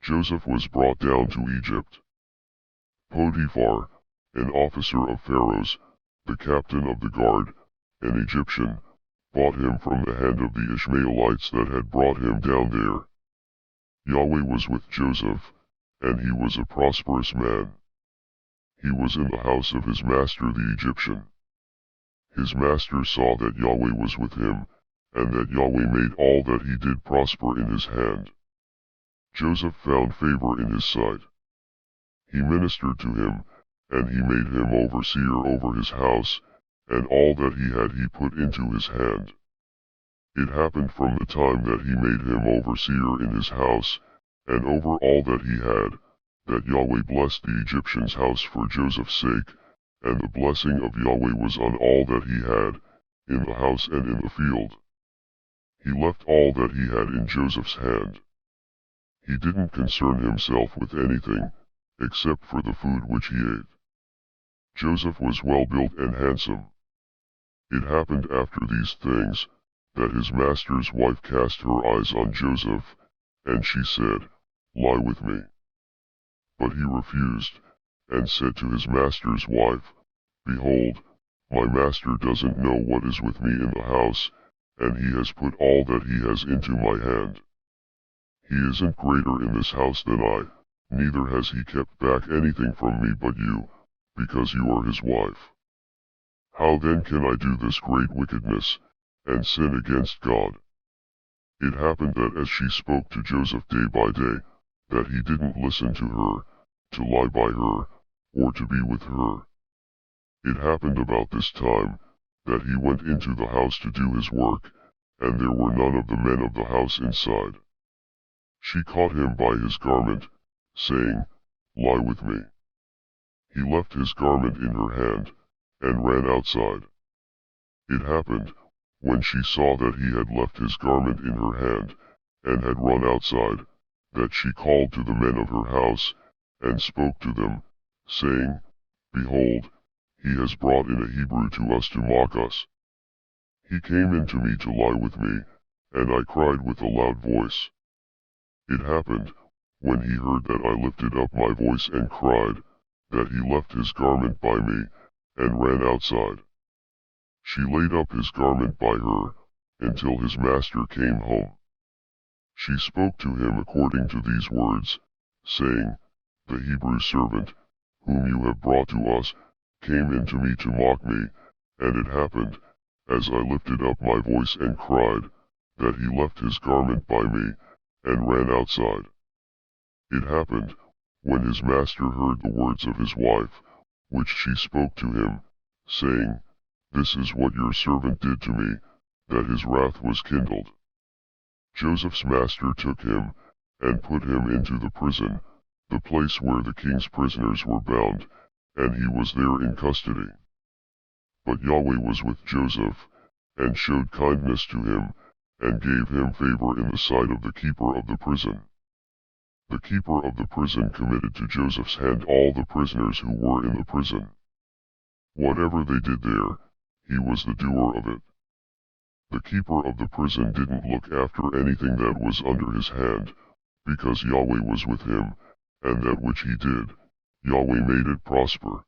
Joseph was brought down to Egypt. Potiphar, an officer of Pharaoh's, the captain of the guard, an Egyptian, bought him from the hand of the Ishmaelites that had brought him down there. Yahweh was with Joseph, and he was a prosperous man. He was in the house of his master the Egyptian. His master saw that Yahweh was with him, and that Yahweh made all that he did prosper in his hand. Joseph found favor in his sight. He ministered to him, and he made him overseer over his house, and all that he had he put into his hand. It happened from the time that he made him overseer in his house, and over all that he had, that Yahweh blessed the Egyptian's house for Joseph's sake, and the blessing of Yahweh was on all that he had, in the house and in the field. He left all that he had in Joseph's hand. He didn't concern himself with anything, except for the food which he ate. Joseph was well built and handsome. It happened after these things, that his master's wife cast her eyes on Joseph, and she said, "Lie with me." But he refused, and said to his master's wife, "Behold, my master doesn't know what is with me in the house, and he has put all that he has into my hand. He isn't greater in this house than I, neither has he kept back anything from me but you, because you are his wife. How then can I do this great wickedness, and sin against God?" It happened that as she spoke to Joseph day by day, that he didn't listen to her, to lie by her, or to be with her. It happened about this time, that he went into the house to do his work, and there were none of the men of the house inside. She caught him by his garment, saying, "Lie with me." He left his garment in her hand, and ran outside. It happened, when she saw that he had left his garment in her hand, and had run outside, that she called to the men of her house, and spoke to them, saying, "Behold, he has brought in a Hebrew to us to mock us. He came in to me to lie with me, and I cried with a loud voice. It happened, when he heard that I lifted up my voice and cried, that he left his garment by me, and ran outside. She laid up his garment by her, until his master came home. She spoke to him according to these words, saying, The Hebrew servant, whom you have brought to us, came in to me to mock me, and it happened, as I lifted up my voice and cried, that he left his garment by me, and ran outside. It happened, when his master heard the words of his wife, which she spoke to him, saying, This is what your servant did to me, that his wrath was kindled. Joseph's master took him, and put him into the prison, the place where the king's prisoners were bound, and he was there in custody. But Yahweh was with Joseph, and showed kindness to him, and gave him favor in the sight of the keeper of the prison. The keeper of the prison committed to Joseph's hand all the prisoners who were in the prison. Whatever they did there, he was the doer of it. The keeper of the prison didn't look after anything that was under his hand, because Yahweh was with him, and that which he did, Yahweh made it prosper.